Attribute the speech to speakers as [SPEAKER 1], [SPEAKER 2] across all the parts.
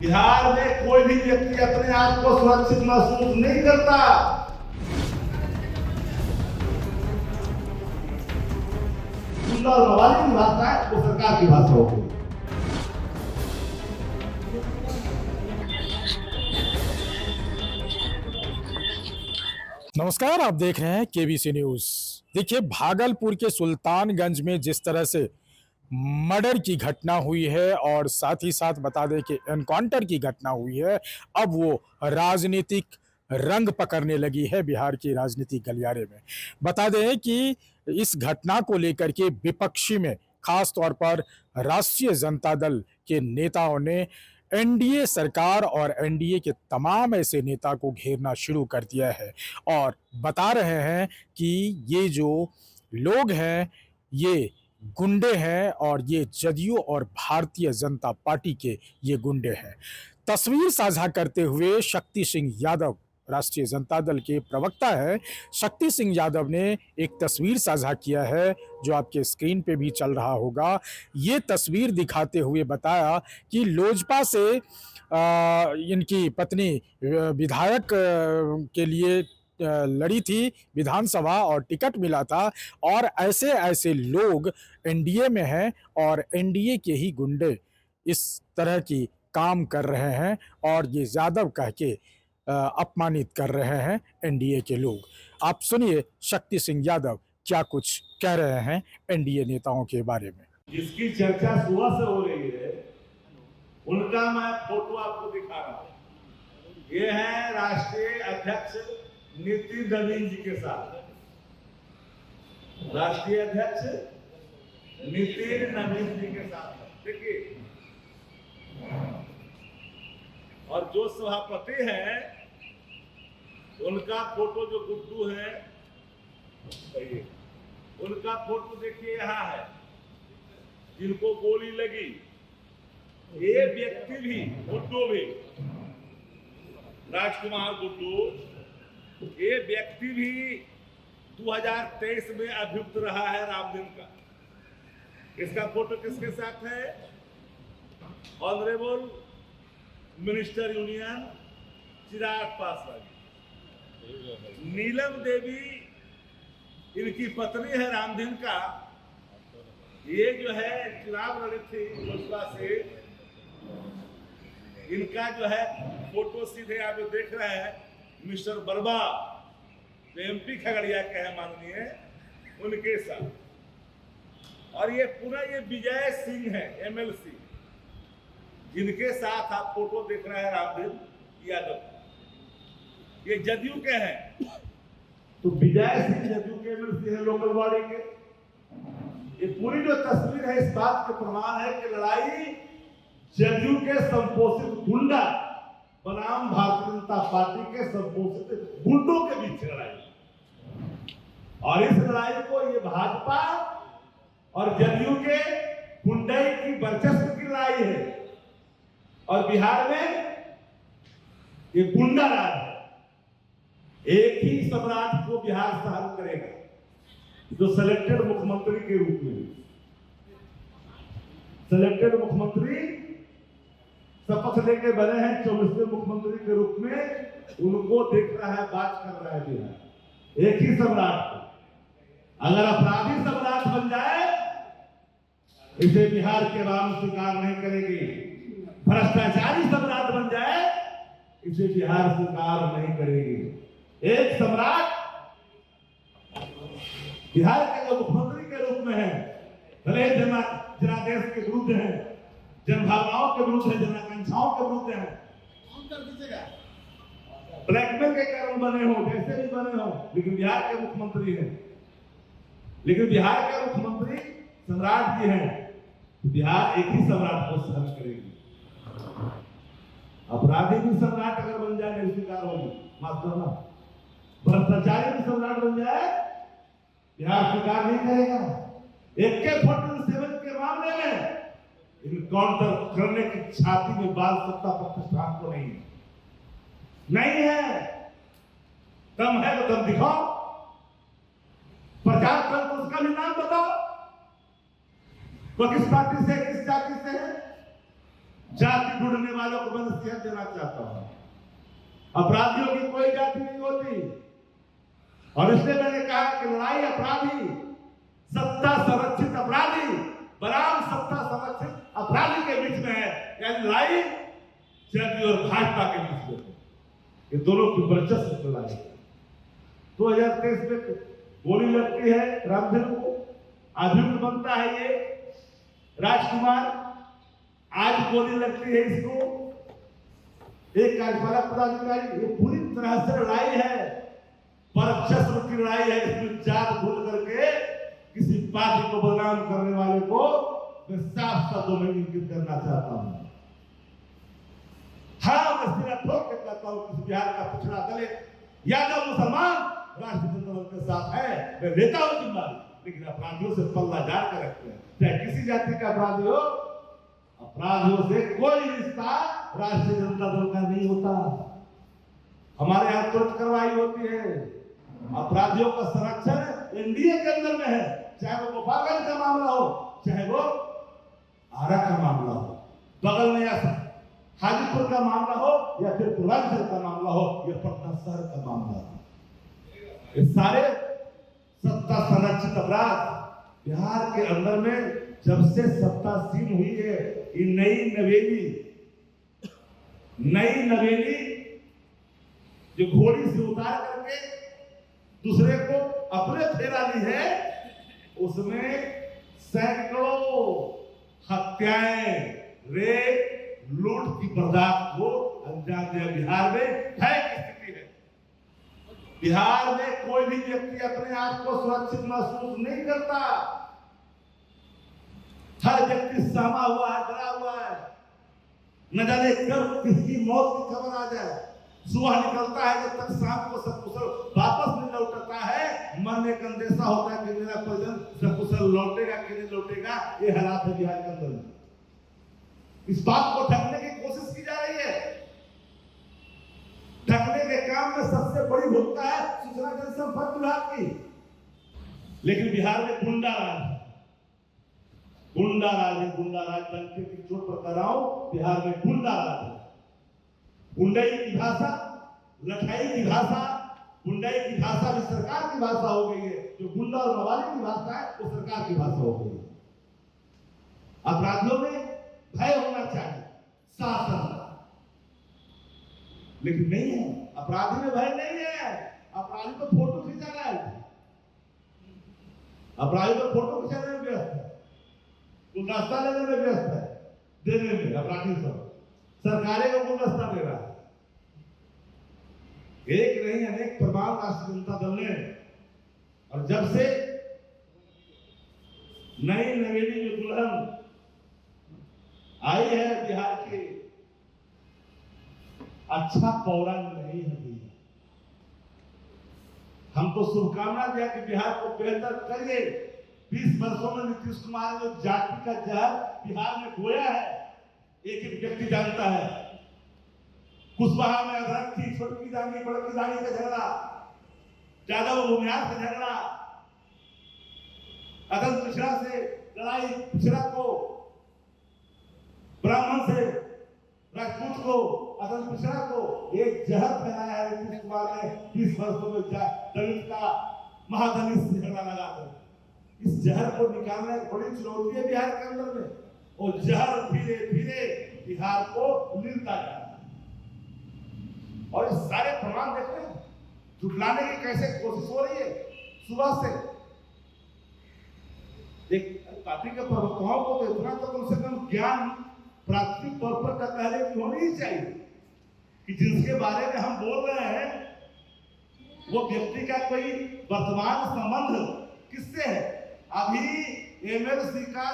[SPEAKER 1] बिहार में कोई भी व्यक्ति अपने आप को सुरक्षित महसूस नहीं करता। सुंदर मवाली की भाषा है वो सरकार की भाषा होगी।
[SPEAKER 2] नमस्कार, आप देख रहे हैं केबीसी न्यूज। देखिए, भागलपुर के सुल्तानगंज में जिस तरह से मर्डर की घटना हुई है और साथ ही साथ बता दें कि एनकाउंटर की घटना हुई है, अब वो राजनीतिक रंग पकड़ने लगी है बिहार की राजनीतिक गलियारे में। बता दें कि इस घटना को लेकर के विपक्षी में खास तौर पर राष्ट्रीय जनता दल के नेताओं ने एनडीए सरकार और एनडीए के तमाम ऐसे नेता को घेरना शुरू कर दिया है और बता रहे हैं कि ये जो लोग हैं ये गुंडे हैं और ये जदयू और भारतीय जनता पार्टी के ये गुंडे हैं। तस्वीर साझा करते हुए शक्ति सिंह यादव, राष्ट्रीय जनता दल के प्रवक्ता है, शक्ति सिंह यादव ने एक तस्वीर साझा किया है जो आपके स्क्रीन पे भी चल रहा होगा। ये तस्वीर दिखाते हुए बताया कि लोजपा से इनकी पत्नी विधायक के लिए लड़ी थी विधानसभा और टिकट मिला था और ऐसे ऐसे लोग एनडीए में हैं और एनडीए के ही गुंडे इस तरह की काम कर रहे हैं और ये यादव कह के अपमानित कर रहे हैं एनडीए के लोग। आप सुनिए शक्ति सिंह यादव क्या कुछ कह रहे हैं एनडीए नेताओं के बारे में।
[SPEAKER 1] जिसकी चर्चा सुबह से हो रही है उनका मैं फोटो आपको दिखा रहा हूं। ये है राष्ट्रीय अध्यक्ष नितिन नवीन जी के साथ। राष्ट्रीय अध्यक्ष नितिन नवीन जी के साथ देखिए, और जो सभापति हैं उनका फोटो जो गुड्डू है उनका फोटो देखिए यहाँ है, जिनको गोली लगी। ये व्यक्ति भी गुड्डू भी, राजकुमार गुड्डू, ये व्यक्ति भी 2023 में अभियुक्त रहा है रामदिन का। इसका फोटो किसके साथ है? Honourable minister union Chirag Paswan. Neelam Devi इनकी पत्नी है रामदिन का। ये जो है चुनाव लड़ी थी लोजपा से। इनका जो है फोटो सीधे आप देख रहे हैं मिस्टर बर्मा जो एमपी खगड़िया के हैं माननीय, उनके साथ। और ये पूरा ये विजय सिंह है एमएलसी, जिनके साथ आप फोटो देख रहे हैं रामदिन यादव, ये जदयू के हैं। तो विजय सिंह जदयू के एमएलसी है लोकल बॉडी के। ये पूरी जो तस्वीर है इस बात के प्रमाण है कि लड़ाई जदयू के संपोषित गुंडा बनाम भारतीय जनता पार्टी के संपोषित गुंडों के बीच लड़ाई, और इस लड़ाई को ये भाजपा और जदयू के गुंडाई की वर्चस्व की लड़ाई है। और बिहार में ये गुंडा राज है। एक ही सम्राट को बिहार शासन करेगा जो सिलेक्टेड मुख्यमंत्री के रूप में, सिलेक्टेड मुख्यमंत्री शपथ लेके बने हैं 24वें मुख्यमंत्री के रूप में। उनको देख रहा है, बात कर रहा है बिहार। एक ही सम्राट को अगर अपराधी सम्राट बन जाए इसे बिहार के आवाम स्वीकार नहीं करेगी। भ्रष्टाचारी सम्राट बन जाए इसे बिहार स्वीकार नहीं करेगी। एक सम्राट बिहार के जो मुख्यमंत्री के रूप में है, भले जनादेश के विरुद्ध है, जनभावनाओं के विरुद्ध है, जनाकांक्षाओं के विरुद्ध है, ब्लैकमेल के कारण बने हो, जैसे भी बने हो, लेकिन बिहार के मुख्यमंत्री हैं। लेकिन बिहार के मुख्यमंत्री सम्राट जी हैं, बिहार एक ही सम्राट को सहन करेगी। अपराधी भी सम्राट अगर बन जाए नहीं स्वीकार होगी, माफ करना। भ्रष्टाचारी भी सम्राट बन जाए बिहार स्वीकार नहीं करेगा। AK-47 के मामले में इनकाउंटर करने की छाती में बाल सत्ता प्रतिष्ठान को नहीं है। दम है तो दम दिखाओ, प्रचार कर तो उसका भी नाम बताओ। वो किस पार्टी से, किस जाति से है, जाति ढूंढने वालों को मैं नसीहत देना चाहता हूं, अपराधियों की कोई जाति नहीं होती। और इसलिए मैंने कहा कि लड़ाई अपराधी, सत्ता संरक्षित अपराधी बनाम सत्ता संरक्षित अपराधी के बीच में है। यानी लड़ाई जदयू और भाजपा के बीच में है। ये दोनों की वर्चस्व लड़ाई है। 2023 में गोली लगती है रामधन को, अभियुक्त बनता है ये राजकुमार, आज गोली लगती है इसको, एक कार्यपालक पदाधिकारी। ये पूरी तरह से लड़ाई है, वर्चस्व की लड़ाई है। इसमें जात भूल करके किसी पार्टी को बदनाम करने वाले को मैं साफ शब्दों में इंगित करना चाहता हूं। हाँ, मैं सिरा ठोक के कहता हूं कि बिहार का पिछड़ा दलित यादव मुसलमान राष्ट्रीय जनता दल के साथ है, मैं लेता हूं जिम्मेदारी, लेकिन अपराधियों से पल्ला झाड़ कर रखते हैं। चाहे किसी जाति का अपराधी हो, अपराधियों से कोई रिश्ता राष्ट्रीय जनता दल का नहीं होता। हमारे यहाँ तुरंत कार्रवाई होती है। अपराधियों का संरक्षण एनडीए के अंदर में है, चाहे वो गोपालगंज का मामला हो, चाहे वो आरा का मामला हो, बगल में या हाजीपुर का मामला हो, या फिर पूर्वांचल का मामला हो, या पटना शहर का मामला हो। ये सारे सत्ता संरक्षित अपराध बिहार के अंदर में जब से सत्ता सीन हुई है, ये नई नवेली जो घोड़ी से उतार करके दूसरे को अपने फेरा ली है, उसमें सैकड़ों हत्याएं, रेप, लूट की बर्दाश्त को अंजाम दिया। बिहार में है की स्थिति है। बिहार में कोई भी व्यक्ति अपने आप को सुरक्षित महसूस नहीं करता। हर व्यक्ति सहमा हुआ है, डरा हुआ है। न जाने कब किसकी मौत की खबर आ जाए। सुबह निकलता है, जब तक शाम को सकुशल वापस नहीं लौटता है, मन में एक अंदेशा होता है कि मेरा परिजन सकुशल लौटेगा कि नहीं लौटेगा। ये हालात है बिहार के अंदर। इस बात को ढकने की कोशिश की जा रही है। ढकने के काम में सबसे बड़ी भूमिका है सूचना जनसंपर्क विभाग की। लेकिन बिहार में गुंडा राज है, गुंडा राज बनते की चोट पर कर रहा हूं। बिहार में गुंडा राज है। गुंडाई की भाषा, लठाई की भाषा, गुंडाई की भाषा भी सरकार की भाषा हो गई है। जो गुंडा और मवाली की भाषा है, वो सरकार की भाषा हो गई है। अपराधियों में भय होना चाहिए, शासन, लेकिन नहीं है। अपराधी में भय नहीं है। अपराधी तो फोटो खिंचा रहा है, अपराधी तो फोटो खिंचाने में व्यस्त है, गुलदस्ता लेने में व्यस्त है, देने में। अपराधी सब सरकारें को गुलदस्ता दे रहा है। एक नहीं अनेक प्रमाण राष्ट्रीय जनता दल ने, और जब से नई नवेली में दुल्हन आई है बिहार की, अच्छा पौराण नहीं है। हम तो शुभकामना दिया कि बिहार को बेहतर करिए। 20 वर्षों में नीतीश कुमार ने जो जाति का जहर बिहार में बोया है, एक एक व्यक्ति जानता है। कुशवाहा में अदरक थी, छोटकी दानी बड़की दानी का झगड़ा, यादव भूमिहार का झगड़ा, अदल पिछड़ा से लड़ाई, पिछड़ा को ब्राह्मण से राजपूत को, अदल पिछड़ा को एक जहर फैलाया है नीतीश कुमार ने 20 वर्षों में। दलित का महादलित से झगड़ा लगाकर इस जहर को निकालना एक बड़ी चुनौती है बिहार के अंदर में। और जहर धीरे धीरे बिहार को मिलता जा रहा है। और इस सारे प्रमाण देख रहे हैं, झुठलाने की कैसे कोशिश हो रही है। सुबह से एक पार्टी के प्रवक्ताओं को तो इतना तो कम से कम ज्ञान प्राथमिक तौर पर कहने की होनी ही चाहिए कि जिसके बारे में हम बोल रहे हैं वो व्यक्ति का कोई वर्तमान संबंध किससे है। अभी एमएलसी का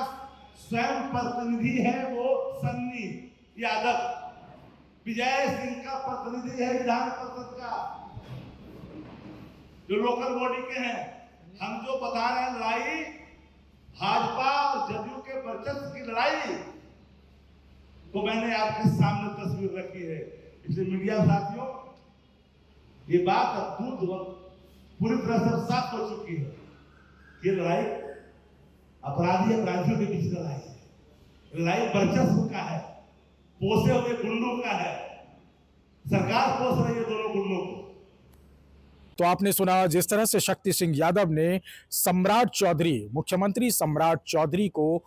[SPEAKER 1] स्वयं प्रतिनिधि है वो सन्नी यादव, विजय सिंह का प्रतिनिधि है विधान परिषद का, जो लोकल बॉडी के हैं। हम जो बता रहे हैं लड़ाई भाजपा और जदयू के वर्चस्व की लड़ाई, तो मैंने आपके सामने तस्वीर रखी है। इसलिए मीडिया साथियों, ये बात अब पूरी तरह से साफ हो चुकी है। ये लड़ाई अपराधी अपराधियों के बीच लड़ाई है, लड़ाई वर्चस्व का है। पोसे हुए गुंडों का है, सरकार पोस रही है दोनों गुंडों को।
[SPEAKER 2] तो आपने सुना जिस तरह से शक्ति सिंह यादव ने सम्राट चौधरी, मुख्यमंत्री सम्राट चौधरी को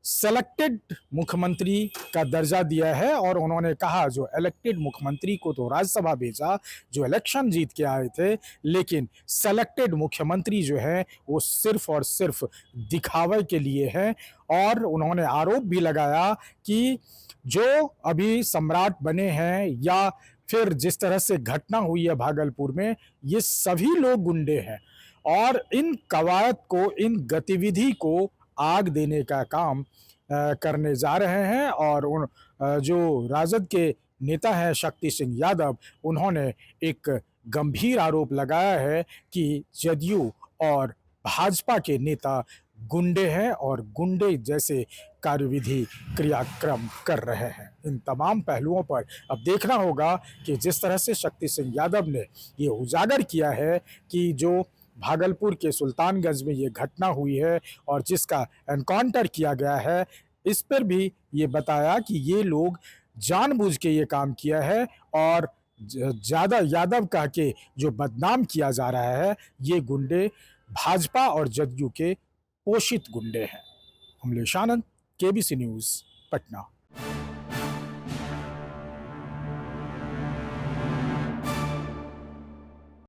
[SPEAKER 2] सेलेक्टेड मुख्यमंत्री का दर्जा दिया है और उन्होंने कहा जो इलेक्टेड मुख्यमंत्री को तो राज्यसभा भेजा, जो इलेक्शन जीत के आए थे, लेकिन सेलेक्टेड मुख्यमंत्री जो है वो सिर्फ और सिर्फ दिखावे के लिए है। और उन्होंने आरोप भी लगाया कि जो अभी सम्राट बने हैं या फिर जिस तरह से घटना हुई है भागलपुर में, ये सभी लोग गुंडे हैं और इन कवायद को, इन गतिविधि को आग देने का काम करने जा रहे हैं। और उन जो राजद के नेता हैं शक्ति सिंह यादव, उन्होंने एक गंभीर आरोप लगाया है कि जदयू और भाजपा के नेता गुंडे हैं और गुंडे जैसे कार्यविधि क्रियाक्रम कर रहे हैं। इन तमाम पहलुओं पर अब देखना होगा कि जिस तरह से शक्ति सिंह यादव ने ये उजागर किया है कि जो भागलपुर के सुल्तानगंज में ये घटना हुई है और जिसका एनकाउंटर किया गया है, इस पर भी ये बताया कि ये लोग जानबूझ के ये काम किया है और ज़्यादा यादव कह के जो बदनाम किया जा रहा है, ये गुंडे भाजपा और जदयू के पोषित गुंडे हैं। कमलेश आनंद, केबीसी न्यूज़, पटना।